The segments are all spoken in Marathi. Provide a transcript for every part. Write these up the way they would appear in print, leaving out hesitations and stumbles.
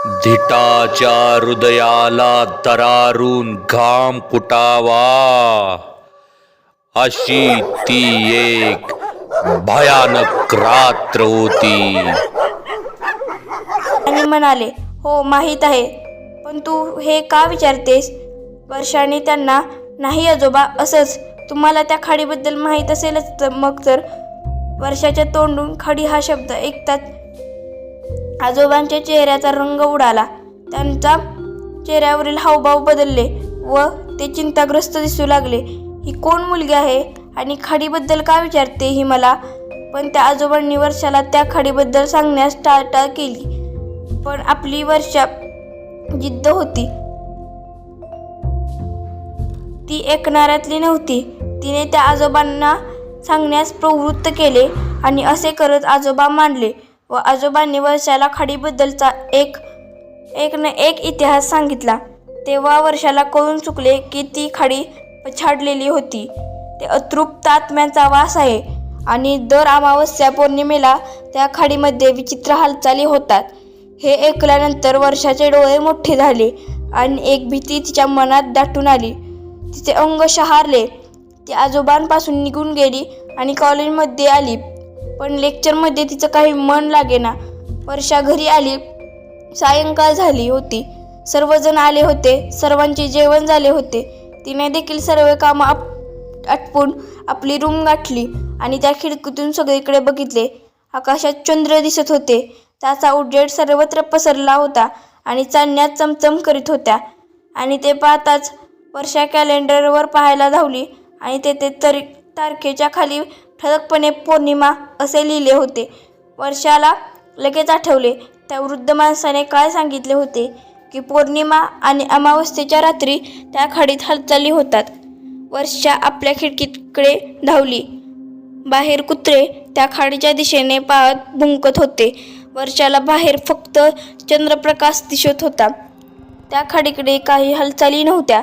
धिटाच्या हृदयाला तरारून घाम फुटावा अशी ती एक भयानक रात्र होती. आणि म्हणाले, हो माहीत आहे, पण तू हे का विचारतेस? वर्षाने त्यांना, नाही आजोबा, असंच. तुम्हाला त्या खाडीबद्दल माहीत असेलच मग तर. वर्षाच्या तोंडून खाडी हा शब्द ऐकतात आजोबांच्या चेहऱ्याचा रंग उडाला. त्यांच्या चेहऱ्यावरील हावभाव बदलले व ते चिंताग्रस्त दिसू लागले. ही कोण मुलगी आहे आणि खाडीबद्दल का विचारते ही मला? पण त्या आजोबांनी वर्षाला त्या खाडीबद्दल सांगण्यास टाळाटाळ केली. पण आपली वर्षा जिद्द होती. ती ऐकणाऱ्यातली नव्हती. तिने त्या आजोबांना सांगण्यास प्रवृत्त केले आणि असे करत आजोबा मानले व आजोबांनी वर्षाला खाडीबद्दलचा एक इतिहास सांगितला. तेव्हा वर्षाला कळून चुकले की ती खाडी पछाडलेली होती. ते अतृप्त आत्म्याचा वास आहे आणि दर अमावस्या पौर्णिमेला त्या खाडीमध्ये विचित्र हालचाली होतात. हे ऐकल्यानंतर वर्षाचे डोळे मोठे झाले आणि एक भीती तिच्या मनात दाटून आली. तिचे अंग शहारले. ती आजोबांपासून निघून गेली आणि कॉलेजमध्ये आली. पण लेक्चरमध्ये तिचं काही मन लागेना. वर्षा घरी आली. सायंकाळ झाली होती. सर्वजण आले होते. सर्वांचे जेवण झाले होते. तिने देखील सर्व कामं आटपून आपली रूम गाठली आणि त्या खिडकीतून सगळीकडे बघितले. आकाशात चंद्र दिसत होते. त्याचा उजेड सर्वत्र पसरला होता आणि चांदण्या चमचम करीत होत्या. आणि ते पाहताच वर्षा कॅलेंडरवर पाहायला धावली आणि तेथे तारखेच्या खाली ठळकपणे पौर्णिमा असे लिहिले होते. वर्षाला लगेच आठवले त्या वृद्ध माणसाने काय सांगितले होते की पौर्णिमा आणि अमावस्येच्या रात्री त्या खाडीत हालचाली होतात. वर्षा आपल्या खिडकीकडे धावली. बाहेर कुत्रे त्या खाडीच्या दिशेने पाहत भुंकत होते. वर्षाला बाहेर फक्त चंद्रप्रकाश दिसत होता. त्या खाडीकडे काही हालचाली नव्हत्या.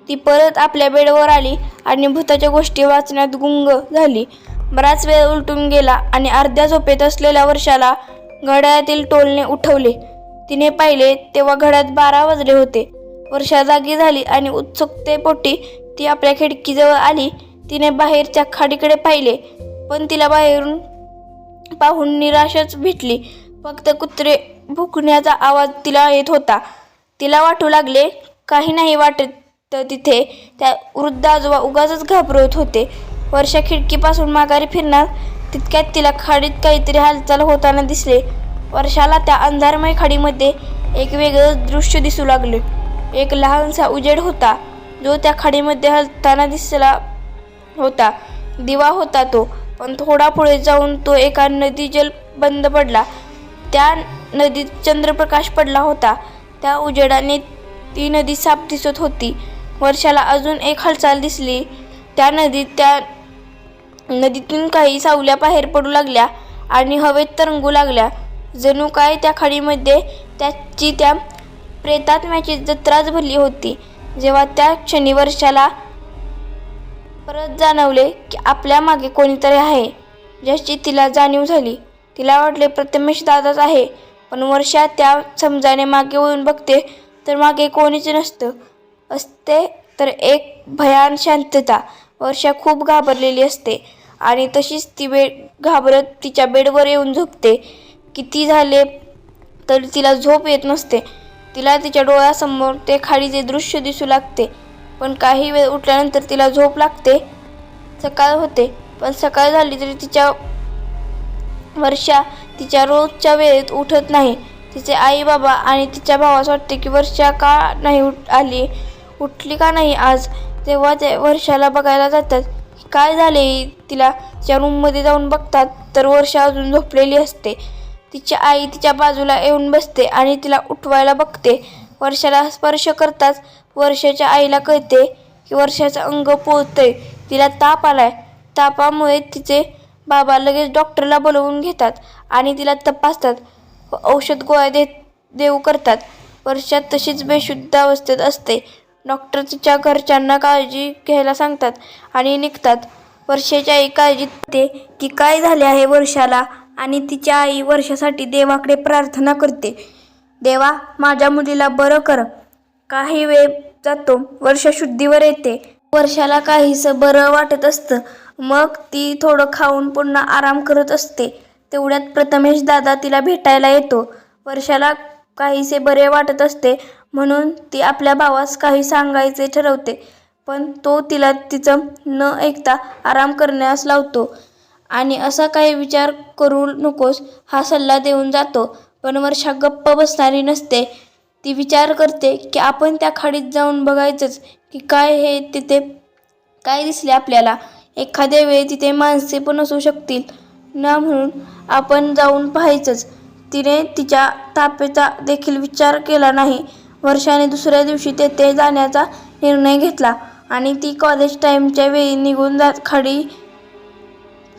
ती परत आपल्या बेडवर आली आणि भूताच्या गोष्टी वाचण्यात गुंग झाली. बराच वेळ उलटून गेला आणि अर्ध्या झोपेत असलेल्या वर्षाला घड्याळातील टोलने उठवले. तिने पाहिले तेव्हा घड्याळात 12 वाजले होते. वर्षा जागी झाली आणि उत्सुकतेपोटी ती आपल्या खिडकीजवळ आली. तिने बाहेरच्या खाडीकडे पाहिले, पण तिला बाहेरून पाहून निराशाच भेटली. फक्त कुत्रे भुंकण्याचा आवाज तिला येत होता. तिला वाटू लागले काही नाही वाटत तिथे. त्या वृद्ध आजोबा उगाचच घाबरत होते. वर्षा खिडकीपासून माघारी फिरणार तितक्यात तिला खाडीत काहीतरी हालचाल होताना दिसले. वर्षाला त्या अंधारमय खाडीमध्ये एक वेगळंच दृश्य दिसू लागले. एक लहानसा उजेड होता जो त्या खाडीमध्ये हलताना दिसला होता. दिवा होता तो. पण थोडा पुढे जाऊन तो एका नदीजल बंद पडला. त्या नदीत चंद्रप्रकाश पडला होता. त्या उजेडाने ती नदी साफ दिसत होती. वर्षाला अजून एक हालचाल दिसली. त्या नदीतून काही सावल्या बाहेर पडू लागल्या आणि हवेत तरंगू लागल्या. जणू काय त्या खाडीमध्ये त्या प्रेतात्म्याची जत्राच भरली होती. जेव्हा त्या क्षणी वर्षाला परत जाणवले की आपल्या मागे कोणीतरी आहे, ज्याची तिला जाणीव झाली. तिला वाटले प्रथमेश दादाच आहे. पण वर्षा त्या समजाने मागे वळून बघते तर मागे कोणीच नसतं. असते तर एक भयान शांतता. वर्षा खूप घाबरलेली असते आणि तशीच ती घाबरत तिच्या बेडवर येऊन झोपते. किती झाले तरी तिला झोप येत नसते. तिला तिच्या डोळ्यासमोर ते खाडीचे दृश्य दिसू लागते. पण काही वेळ उठल्यानंतर तिला झोप लागते. सकाळ होते. पण सकाळ झाली तरी वर्षा तिच्या रोजच्या वेळेत उठत नाही. तिचे आई बाबा आणि तिच्या भावास वाटते की वर्षा का नाही उठली का नाही आज. तेव्हा ते वर्षाला बघायला जातात. काय झाले तिला तिच्या रूममध्ये जाऊन बघतात तर वर्षा अजून झोपलेली असते. तिची आई तिच्या बाजूला येऊन बसते आणि तिला उठवायला बघते. वर्षाला स्पर्श करताच वर्षाच्या आईला कळते की वर्षाचं अंग पोळतंय. तिला ताप आलाय. तापामुळे तिचे बाबा लगेच डॉक्टरला बोलवून घेतात आणि तिला तपासतात व औषध गोळ्या देऊ करतात. वर्षा तशीच बेशुद्ध अवस्थेत असते. डॉक्टर तिच्या घरच्यांना काळजी घ्यायला सांगतात आणि निघतात. वर्षाची आई काळजीत येते की काय झाले आहे वर्षाला आणि तिची आई वर्षासाठी देवाकडे प्रार्थना करते. देवा, माझ्या मुलीला बरं कर. काही वेळ जातो, वर्षा शुद्धीवर येते. वर्षाला काहीसं बरं वाटत असतं. मग ती थोडं खाऊन पुन्हा आराम करत असते. तेवढ्यात प्रथमेश दादा तिला भेटायला येतो. वर्षाला काहीसे बरे वाटत असते म्हणून ती आपल्या भावास काही सांगायचे ठरवते, पण तो तिला तिचं न ऐकता आराम करण्यास लावतो आणि असा काही विचार करू नकोस हा सल्ला देऊन जातो. पण वर्षा गप्प बसणारी नसते. ती विचार करते की आपण त्या खाडीत जाऊन बघायचंच की काय हे तिथे काय दिसले आपल्याला. एखाद्या वेळी तिथे माणसे पण असू शकतील ना, म्हणून आपण जाऊन पाहायचंच. तिने तिच्या तापेचा देखील विचार केला नाही. वर्षाने दुसऱ्या दिवशी तेथे जाण्याचा निर्णय घेतला आणि ती कॉलेज टाईमच्या वेळी निघून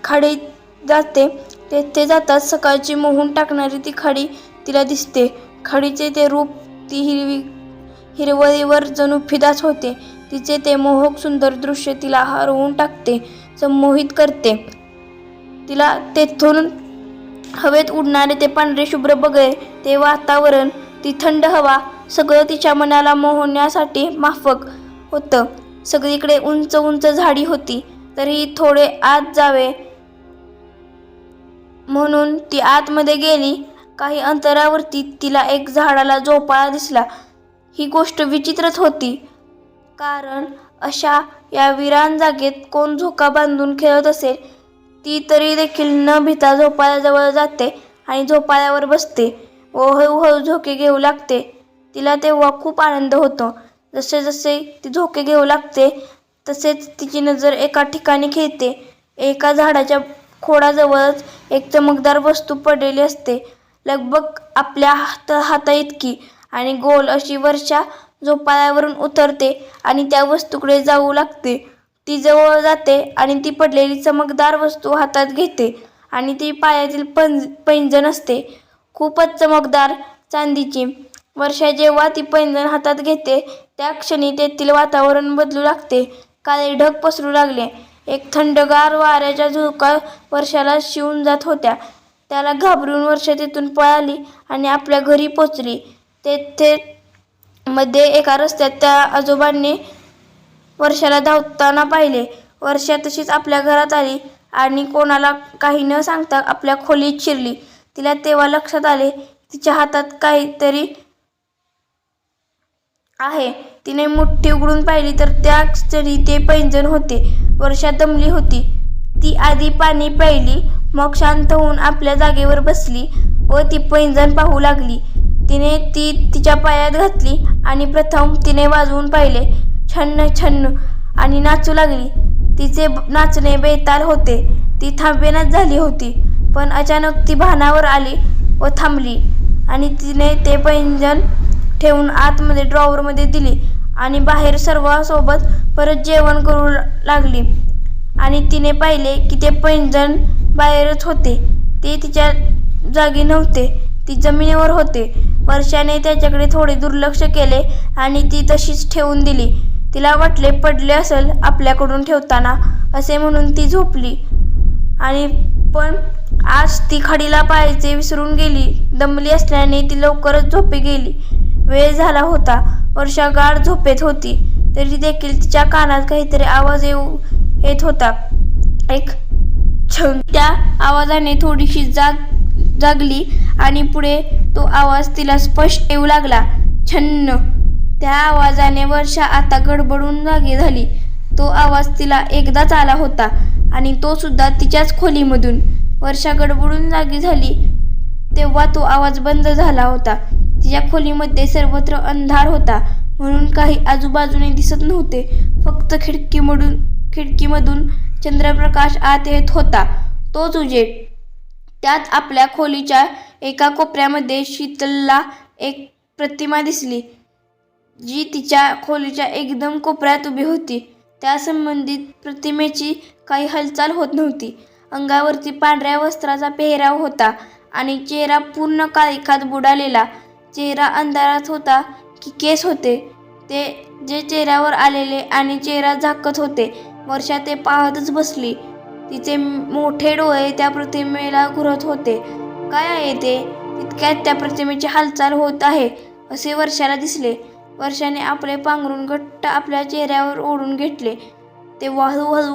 खाडीत जाते. तेथे जाताच सकाळची मोहून टाकणारी ती खाडी तिला दिसते. खाडीचे ते रूप, ती हिरवळीवर जणू फिदाच होते. तिचे ते मोहक सुंदर दृश्य तिला हरवून टाकते, संमोहित करते. तिला तेथून हवेत उडणारे ते पांढरे शुभ्र बगळे, ते वातावरण, ती थंड हवा, सगळं तिच्या मनाला मोहण्यासाठी माफक होतं. सगळीकडे उंच उंच झाडी होती. तरीही थोडे आत जावे म्हणून ती आतमध्ये गेली. काही अंतरावरती तिला एक झाडाला झोपाळा दिसला. ही गोष्ट विचित्रच होती, कारण अशा या विरान जागेत कोण झोका बांधून खेळत असेल. ती तरी देखील न भिता झोपाळ्याजवळ जाते आणि झोपाळ्यावर बसते व हळूहळू झोके घेऊ लागते. तिला तेव्हा खूप आनंद होतो. जसे जसे ती झोके घेऊ लागते तसेच तिची नजर एका ठिकाणी खेळते. एका झाडाच्या खोडाजवळच एक चमकदार वस्तू पडलेली असते, लगभग आपल्या हाताइतकी आणि गोल अशी. वर्षा झोपाळ्यावरून उतरते आणि त्या वस्तूकडे जाऊ लागते. ती जवळ जाते आणि ती पडलेली चमकदार वस्तू हातात घेते आणि ती पायातील पैंजण असते, खूपच चमकदार, चांदीची. वर्षा जेव्हा ती पैंजण हातात घेते त्या क्षणी तेथील वातावरण बदलू लागते. काळे ढग पसरू लागले. एक थंडगार वाऱ्याच्या झुळका वर्षाला शिवून जात होत्या. त्याला घाबरून वर्षा तिथून पळाली आणि आपल्या घरी पोचली. तेथे मध्ये एका रस्त्यात त्या आजोबांनी वर्षाला धावताना पाहिले. वर्षा तशीच आपल्या घरात आली आणि कोणाला काही न सांगता आपल्या खोलीत शिरली. तिला तेव्हा लक्षात आले तिच्या हातात काहीतरी आहे. तिने मुठ्ठी उघडून पाहिली तर त्या क्षणी ते पैंजण होते. वर्षा दमली होती. ती आधी पाणी प्यायली, मग शांत होऊन आपल्या जागेवर बसली व ती पैंजण पाहू लागली. तिने ती तिच्या पायात घातली आणि प्रथम तिने वाजवून पाहिले. छन्न छन्न आणि नाचू लागली. तिचे नाचणे बेताल होते. ती थांबेनाच झाली होती, पण अचानक ती भानावर आली व थांबली आणि तिने ते पैंजण ठेवून आतमध्ये ड्रॉवरमध्ये दिली आणि बाहेर सर्वांसोबत परत जेवण करू लागली. आणि तिने पाहिले की ते पैंजण बाहेरच होते, ते तिच्या जागी नव्हते, ती जमिनीवर होते. वर्षाने त्याच्याकडे थोडे दुर्लक्ष केले आणि ती तशीच ठेवून दिली. तिला वाटले पडले असेल आपल्याकडून ठेवताना असे, म्हणून ती झोपली. आणि पण आज ती खाडीला पाहायचे विसरून गेली. दमली असल्याने ती लवकरच झोपी गेली. वेळ झाला होता. वर्षा गाढ झोपेत होती, तरी देखील तिच्या कानात काहीतरी आवाज येत होता. एक छन. त्या आवाजाने थोडीशी जागली आणि पुढे तो आवाज तिला स्पष्ट येऊ लागला. छन्न. त्या आवाजाने वर्षा आता गडबडून जागी झाली. तो आवाज तिला एकदाच आला होता आणि तो सुद्धा तिच्याच खोलीमधून. वर्षा गडबडून जागी झाली तेव्हा तो आवाज बंद झाला होता. तिच्या खोलीमध्ये सर्वत्र अंधार होता, म्हणून काही आजूबाजूने दिसत नव्हते. फक्त खिडकीमधून चंद्रप्रकाश आत येत होता, तोच उजेड. त्यात आपल्या खोलीच्या एका कोपऱ्यामध्ये शीतलला एक प्रतिमा दिसली, जी तिच्या खोलीच्या एकदम कोपऱ्यात उभी होती. त्या संबंधित प्रतिमेची काही हालचाल होत नव्हती. अंगावरती पांढऱ्या वस्त्राचा पेहराव होता आणि चेहरा पूर्ण काळिखात बुडालेला. चेहरा अंधारात होता की केस होते ते जे चेहऱ्यावर आलेले आणि चेहरा झाकत होते. वर्षा ते पाहतच बसली. तिचे मोठे डोळे त्या प्रतिमेला घुरत होते. काय आहे ते? तितक्यात त्या प्रतिमेची हालचाल होत आहे असे वर्षाला दिसले. वर्षाने आपले पांघरूण घट्ट आपल्या चेहऱ्यावर ओढून घेतले. ते हळूहळू